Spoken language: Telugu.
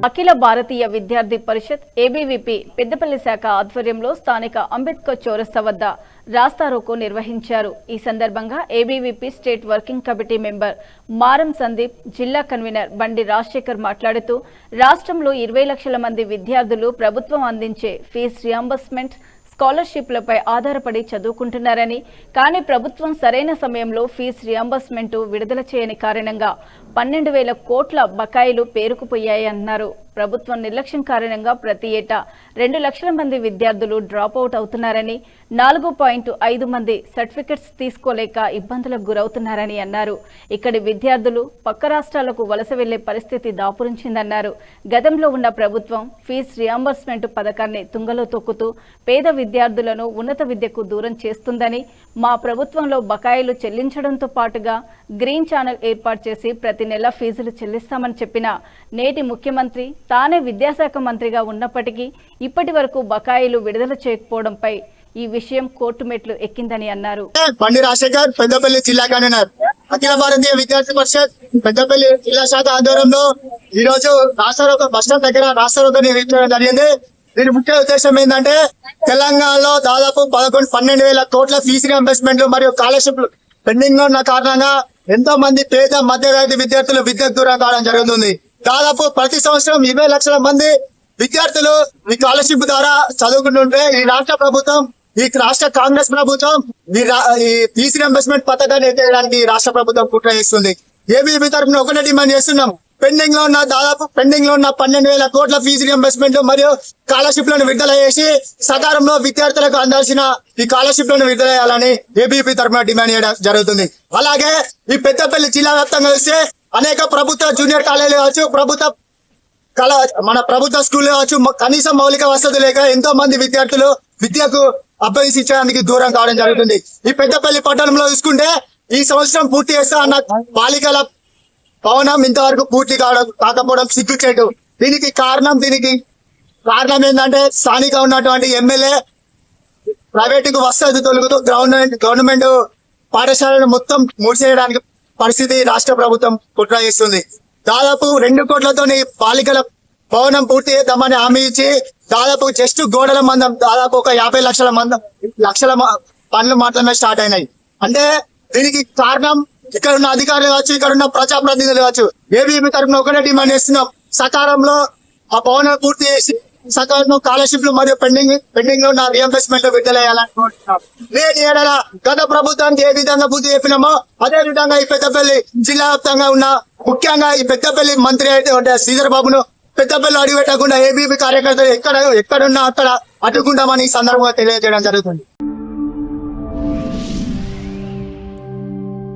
అఖిల భారతీయ విద్యార్థి పరిషత్ ఏబీవీపీ పెద్దపల్లి శాఖ ఆధ్వర్యంలో స్థానిక అంబేద్కర్ చౌరస్తా వద్ద రాస్తారోకో నిర్వహించారు. ఈ సందర్భంగా ABVP state working committee member మారం సందీప్, జిల్లా కన్వీనర్ బండి రాజశేఖర్ మాట్లాడుతూ రాష్ట్రంలో 20 లక్షల మంది విద్యార్థులు ప్రభుత్వం అందించే ఫీజు రియంబర్స్మెంట్ స్కాలర్షిప్లపై ఆధారపడి చదువుకుంటున్నారని, కానీ ప్రభుత్వం సరైన సమయంలో ఫీజు రియంబర్స్మెంట్ విడుదల చేయని కారణంగా 12,000 కోట్ల బకాయిలు పేరుకుపోయాయన్నారు. ప్రభుత్వం నిర్లక్ష్యం కారణంగా ప్రతి ఏటా 2 లక్షల మంది విద్యార్థులు డ్రాప్ అవుట్ అవుతున్నారని, 4.5 మంది సర్టిఫికెట్స్ తీసుకోలేక ఇబ్బందులకు గురవుతున్నారని అన్నారు. ఇక్కడి విద్యార్థులు పక్క రాష్ట్రాలకు వలస వెళ్లే పరిస్థితి దాపురించిందన్నారు. గతంలో ఉన్న ప్రభుత్వం ఫీజు రియంబర్స్మెంట్ పథకాన్ని తుంగలో తొక్కుతూ పేద విద్యార్థులను ఉన్నత విద్యకు దూరం చేస్తుందని, మా ప్రభుత్వంలో బకాయిలు చెల్లించడంతో పాటుగా గ్రీన్ ఛానల్ ఏర్పాటు చేసి ప్రతి నెల ఫీజులు చెల్లిస్తామని చెప్పిన నేటి ముఖ్యమంత్రి తానే విద్యాశాఖ మంత్రిగా ఉన్నప్పటికీ ఇప్పటి వరకు బకాయిలు విడుదల చేయకపోవడంపై ఈ విషయం కోర్టు మెట్లు ఎక్కిందని అన్నారు. బండి రాజశేఖర్, పెద్దపల్లి జిల్లా కన్వీనర్, అఖిల భారతీయ విద్యార్థి పరిషత్ పెద్దపల్లి జిల్లా శాఖ ఆధ్వర్యంలో ఈ రోజు రాష్ట్ర బస్టాండ్ దగ్గర రాష్ట్ర నిర్వహించడం జరిగింది. దీని ముఖ్య ఉద్దేశం ఏంటంటే తెలంగాణలో దాదాపు 12,000 కోట్ల ఫీజు రియంబర్స్మెంట్ మరియు స్కాలర్షిప్లు పెండింగ్ లో ఉన్న కారణంగా ఎంతో మంది పేద మధ్యతరగతి విద్యార్థులు విద్యకు దూరం కావడం జరుగుతుంది. దాదాపు ప్రతి సంవత్సరం 20 లక్షల మంది విద్యార్థులు ఈ స్కాలర్షిప్ ద్వారా చదువుకుంటుంటే ఈ రాష్ట్ర ప్రభుత్వం, ఈ రాష్ట్ర కాంగ్రెస్ ప్రభుత్వం ఈ ఫీజు రియంబర్స్మెంట్ పథకాన్ని ఎత్తేయడానికి రాష్ట్ర ప్రభుత్వం కుట్ర చేస్తుంది. ఏబీవీపీ తరఫున ఒకటే డిమాండ్ చేస్తున్నాం. పెండింగ్ లో ఉన్న 12,000 కోట్ల ఫీజు రియంబర్స్మెంట్ మరియు స్కాలర్షిప్లను విడుదల చేసి సకాలంలో విద్యార్థులకు అందాల్సిన ఈ స్కాలర్షిప్లను విడుదల చేయాలని ఏబీవీపీ తరఫున డిమాండ్ చేయడం జరుగుతుంది. అలాగే ఈ పెద్దపల్లి జిల్లా వ్యాప్తంగా వస్తే అనేక ప్రభుత్వ జూనియర్ కాలేజీలు కావచ్చు, మన ప్రభుత్వ స్కూల్ కావచ్చు, కనీసం మౌలిక వసతులు లేక ఎంతో మంది విద్యార్థులు విద్యకు అభ్యసించడానికి దూరం కావడం జరుగుతుంది. ఈ పెద్దపల్లి పట్టణంలో చూసుకుంటే ఈ సంవత్సరం పూర్తి చేస్తా అన్న బాలికల భవనం ఇంతవరకు పూర్తి కాకపోవడం సిగ్గుచేటు. దీనికి కారణం ఏంటంటే స్థానిక ఉన్నటువంటి ఎమ్మెల్యే ప్రైవేటుకు వసతి తొలుగుతూ గవర్నమెంట్ పాఠశాలను మొత్తం మూసేయడానికి పరిస్థితి రాష్ట్ర ప్రభుత్వం కుట్ర చేస్తుంది. దాదాపు 2 కోట్లతో బాలికల భవనం పూర్తి చేద్దామని హామీ ఇచ్చి దాదాపు జస్ట్ గోడల మందం దాదాపు ఒక 50 లక్షల పనులు మాత్రమే స్టార్ట్ అయినాయి. అంటే దీనికి కారణం ఇక్కడ ఉన్న అధికారులు కావచ్చు, ఇక్కడ ఉన్న ప్రజాప్రతినిధులు కావచ్చు. ఏబీవీపీ తరఫున ఒకటే డిమాండ్ చేస్తున్నాం. సకాలంలో ఆ భవనం పూర్తి చేసి సకాలంలో స్కాలర్షిప్లు మరియు పెండింగ్ లో ఉన్న రియంబర్స్మెంట్ విడుదల చేయాలనుకుంటున్నాం. నేటి ఏడాది గత ప్రభుత్వానికి ఏ విధంగా బుద్ధి చెప్పినామో అదే విధంగా ఈ పెద్దపల్లి జిల్లా వ్యాప్తంగా ఉన్న ముఖ్యంగా ఈ పెద్దపల్లి మంత్రి అయితే శ్రీధర్ బాబును పెద్దపల్లి అడుగు పెట్టకుండా ఏబీవీపీ కార్యకర్తలు ఎక్కడున్నా అక్కడ అడ్డుకుంటామని ఈ సందర్భంగా తెలియజేయడం జరుగుతుంది.